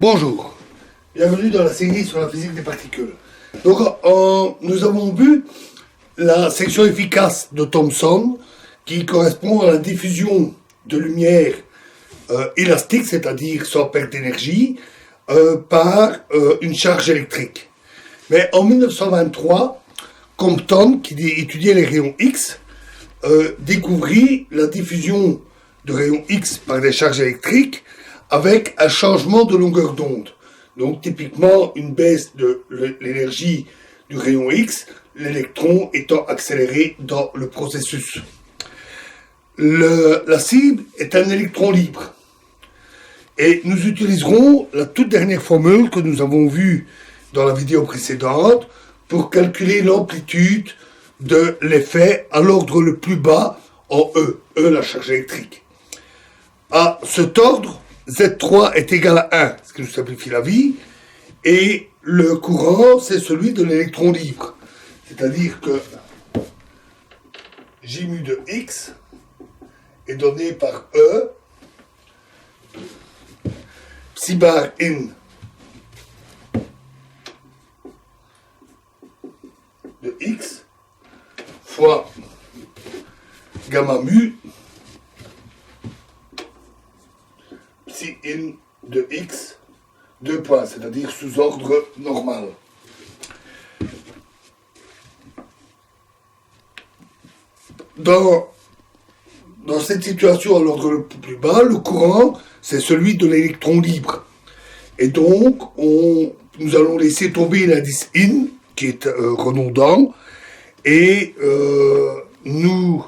Bonjour, bienvenue dans la série sur la physique des particules. Donc, nous avons vu la section efficace de Thomson qui correspond à la diffusion de lumière élastique, c'est-à-dire sans perte d'énergie, par une charge électrique. Mais en 1923, Compton, qui étudiait les rayons X, découvrit la diffusion de rayons X par des charges électriques avec un changement de longueur d'onde. Donc typiquement une baisse de l'énergie du rayon X, l'électron étant accéléré dans le processus. La cible est un électron libre. Et nous utiliserons la toute dernière formule que nous avons vue dans la vidéo précédente pour calculer l'amplitude de l'effet à l'ordre le plus bas en E, la charge électrique. À cet ordre, Z3 est égal à 1, ce qui nous simplifie la vie, et le courant, c'est celui de l'électron libre. C'est-à-dire que J mu de X est donné par E, psi bar in de X fois gamma mu psi in de X, 2 points, c'est-à-dire sous ordre normal. Dans cette situation à l'ordre le plus bas, le courant, c'est celui de l'électron libre. Et donc, nous allons laisser tomber l'indice in, qui est redondant, et nous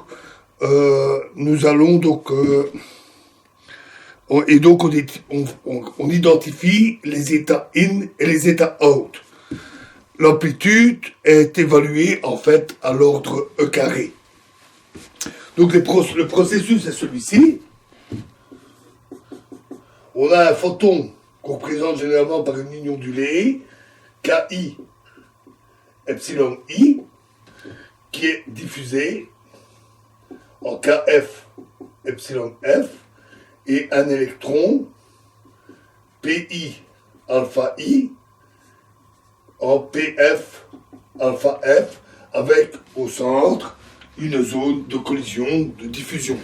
allons donc... Et donc, on identifie les états in et les états out. L'amplitude est évaluée, en fait, à l'ordre E carré. Donc, le processus est celui-ci. On a un photon qu'on représente généralement par une ligne ondulée, KI epsilon I, qui est diffusé en KF epsilon F, et un électron, PI alpha I, en PF alpha F, avec au centre une zone de collision, de diffusion.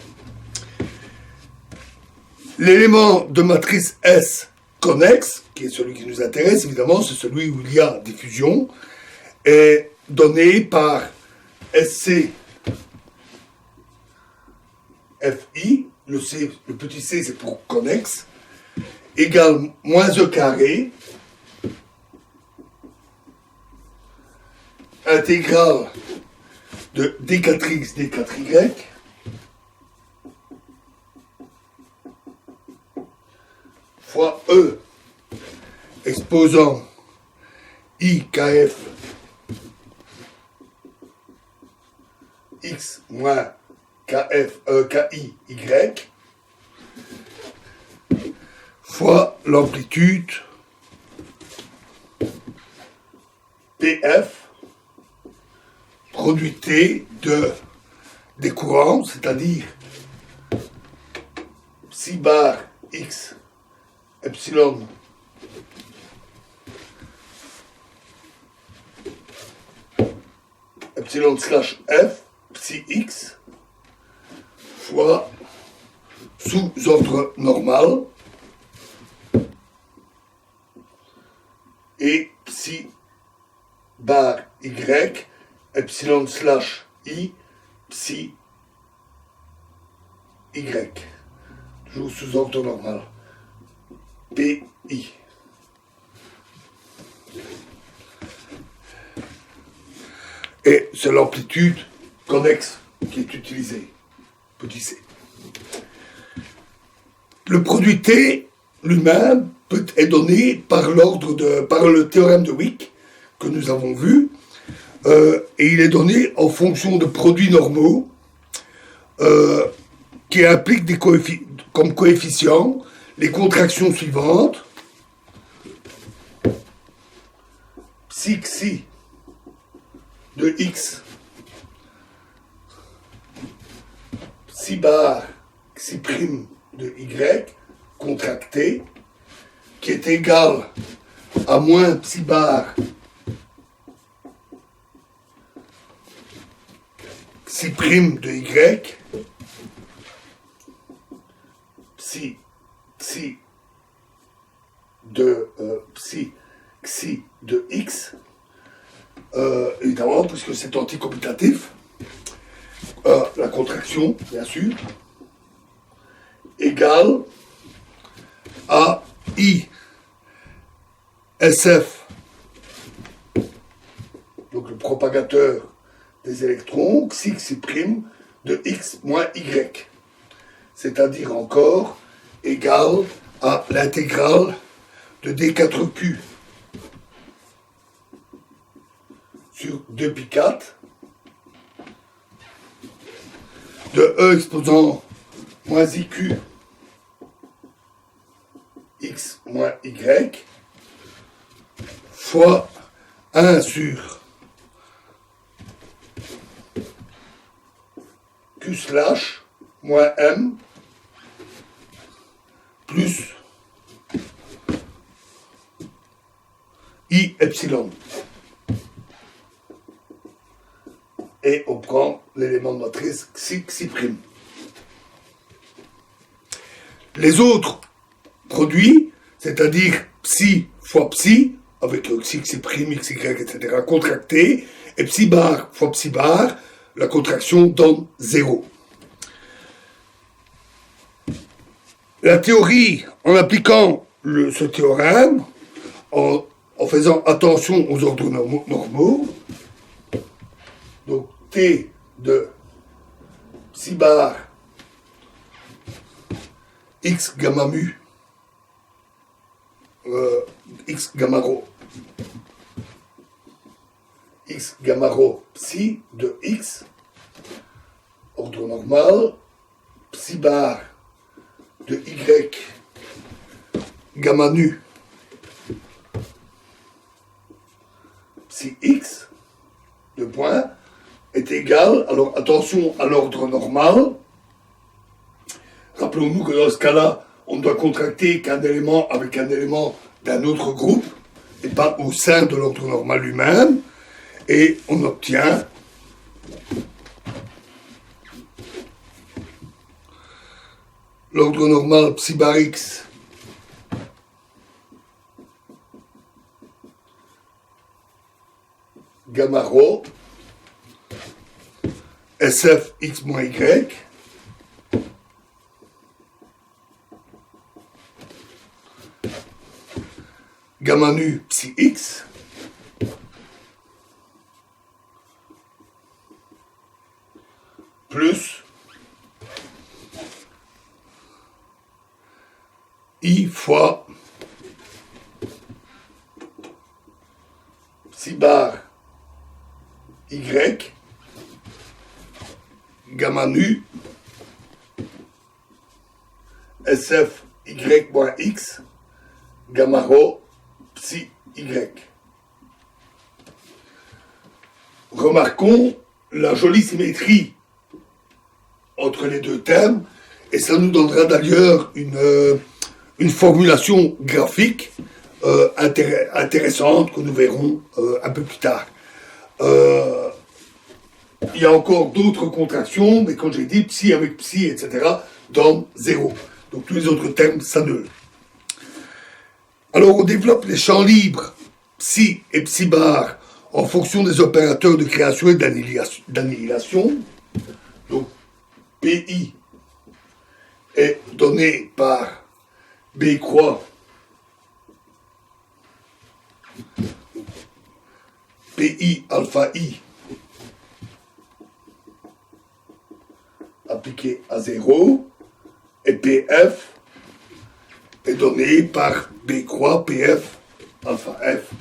L'élément de matrice S connexe, qui est celui qui nous intéresse, évidemment, c'est celui où il y a diffusion, est donné par SC FI, le petit c c'est pour connexe, égale moins E carré, intégrale de d4x, d4y, fois E, exposant I kf x moins KI y, fois l'amplitude PF, produit T des courants, c'est-à-dire psi bar x epsilon slash f psi x fois sous ordre normal et psi bar y epsilon slash i psi y, toujours sous ordre normal, pi. Et c'est l'amplitude connexe qui est utilisée, petit c. Le produit T lui-même est donné par le théorème de Wick que nous avons vu, et il est donné en fonction de produits normaux qui impliquent comme coefficients les contractions suivantes. Psi de x, psi bar xi' de y contracté qui est égal à moins psi bar psi prime de y, psi xi de x, évidemment, puisque c'est anticommutatif, la contraction, bien sûr, égale à I SF, donc le propagateur des électrons, xi prime de x moins y, c'est-à-dire encore égal à l'intégrale de d4q sur 2pi4 de E exposant moins IQ x moins y fois 1 sur q slash moins m plus I epsilon. Et on prend l'élément de matrice xi prime. Les autres produits, c'est-à-dire psi fois psi, avec xi prime, xy, etc., contracté, et psi bar fois psi bar, la contraction donne 0. La théorie, en appliquant ce théorème, en faisant attention aux ordres normaux, donc T de psi bar x gamma mu x gamma rho psi de x, ordre normal, psi bar de y gamma nu psi x, de point, est égal, alors attention à l'ordre normal. Rappelons-nous que dans ce cas-là, on ne doit contracter qu'un élément avec un élément d'un autre groupe, et pas au sein de l'ordre normal lui-même, et on obtient l'ordre normal psi bar x gamma rho SF x moins y gamma nu psi x plus I fois psi bar y gamma nu SF y moins x gamma rho psi y. Remarquons la jolie symétrie entre les deux termes, et ça nous donnera d'ailleurs une formulation graphique intéressante que nous verrons un peu plus tard. Il y a encore d'autres contractions, mais quand j'ai dit psi avec psi, etc., donne 0. Donc tous les autres termes s'annulent. Alors on développe les champs libres psi et psi bar en fonction des opérateurs de création et d'annihilation. Donc PI est donné par B croix PI alpha I appliqué à 0 et PF est donné par B croix PF alpha F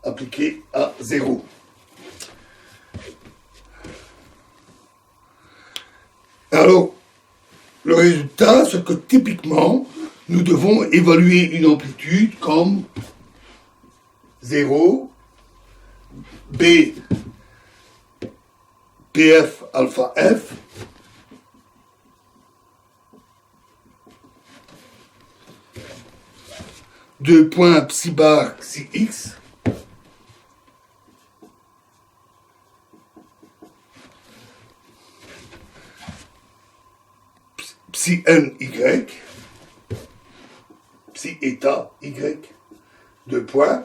appliqué à 0. Alors, le résultat, c'est que typiquement, nous devons évaluer une amplitude comme 0, B, PF alpha F, 2 points psi bar psi x psi n y psi état y 2 points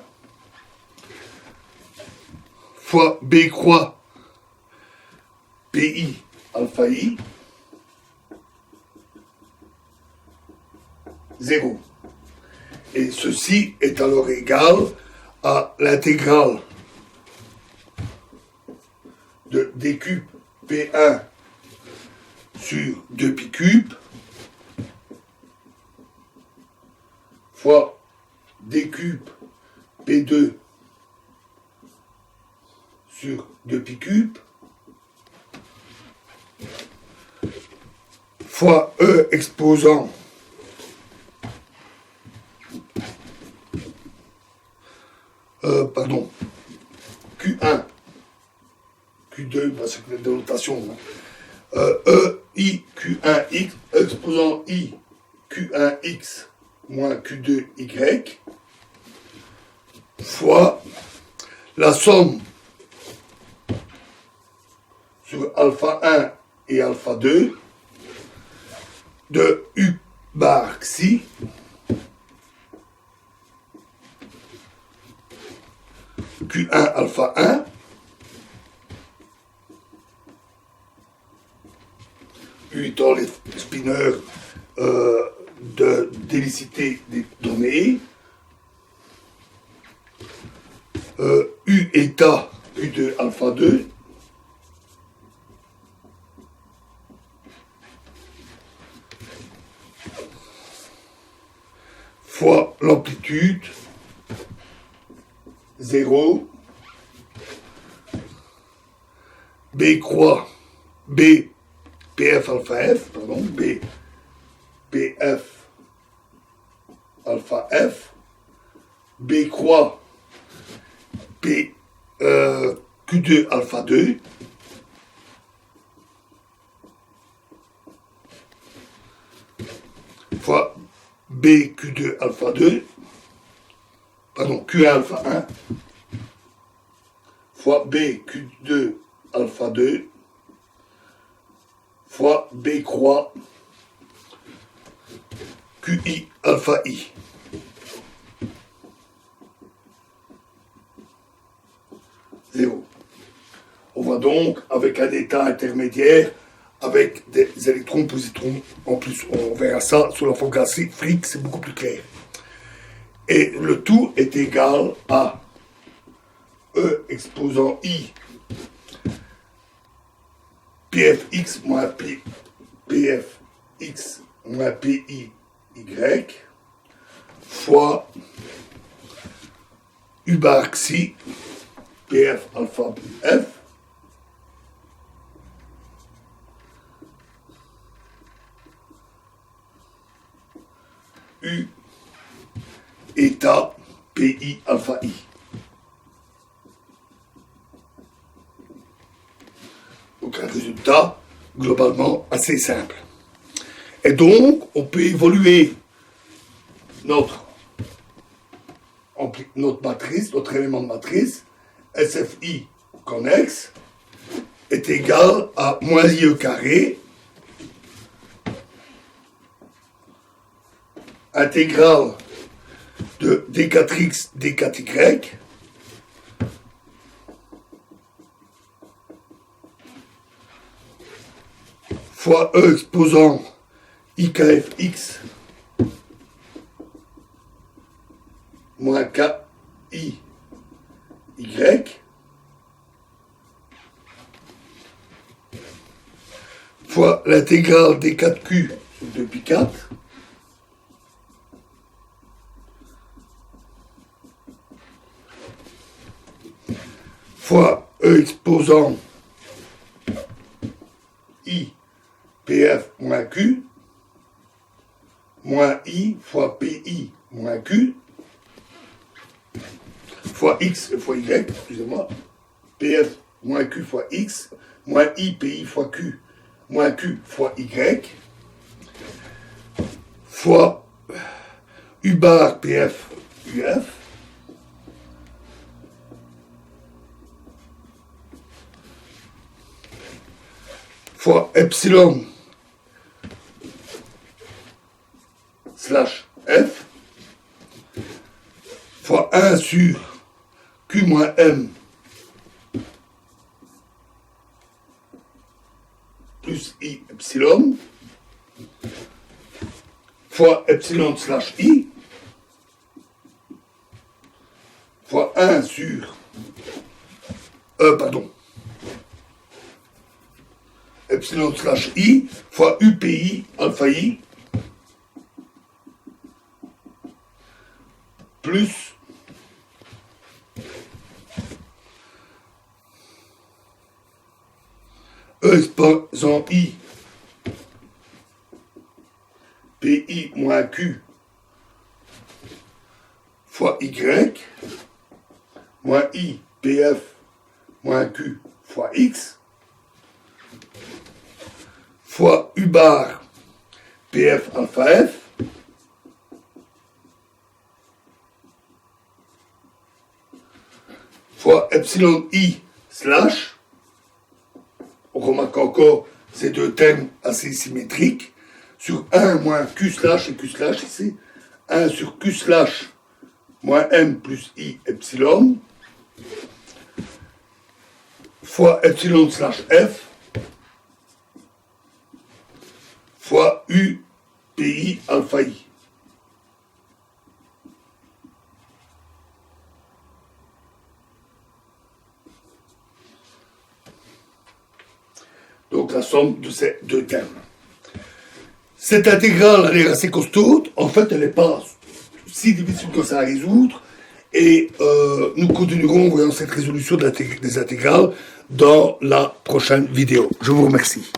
fois b croix pi alpha i 0. Et ceci est alors égal à l'intégrale de d cube P1 sur 2pi cube fois d cube P2 sur 2pi cube fois E exposant Q1, Q2, parce que c'est la notation. E, I, Q1X, exposant I, Q1X moins Q2Y, fois la somme sur alpha 1 et alpha 2 de U bar xi Q1 alpha 1 U étant les spineurs de d'hélicité des données, U état U2 alpha 2 fois l'amplitude 0 B croix B PF alpha F, pardon, B PF alpha F, B croix P Q2 alpha 2 fois B Q2 alpha 2 pardon, Q1 alpha 1 fois B Q2 alpha 2 fois B croix QI alpha I. Zéro. On va donc avec un état intermédiaire avec des électrons, positrons. En plus, on verra ça sous la forme graphique, c'est beaucoup plus clair. Et le tout est égal à E exposant I PFX moins PFX moins PI Y fois U bar xi PF alpha F U état PI alpha I. Donc un résultat globalement assez simple. Et donc on peut évoluer notre matrice, notre élément de matrice, SFI connexe, est égal à moins IE carré intégrale de D4X, D4Y fois E exposant IKFX moins KI Y fois l'intégrale des 4Q sur 2pi4 fois E exposant I PF moins Q moins I fois PI moins Q fois X fois Y, excusez-moi, PF moins Q fois X moins I PI fois Q moins Q fois Y fois U bar PF UF fois epsilon slash F fois 1 sur Q moins M plus I epsilon fois epsilon slash I fois 1 sur epsilon slash I fois UPI alpha I plus E exposant I PI moins Q fois Y moins I PF moins Q fois X fois U bar PF alpha F fois epsilon I slash, on remarque encore ces deux thèmes assez symétriques, sur 1 moins Q slash et Q slash ici, 1 sur Q slash moins M plus I epsilon, fois epsilon slash F, fois U PI alpha I. Donc la somme de ces deux termes. Cette intégrale, elle est assez costaud. En fait, elle n'est pas si difficile que ça à résoudre. Et nous continuerons en voyant cette résolution des intégrales dans la prochaine vidéo. Je vous remercie.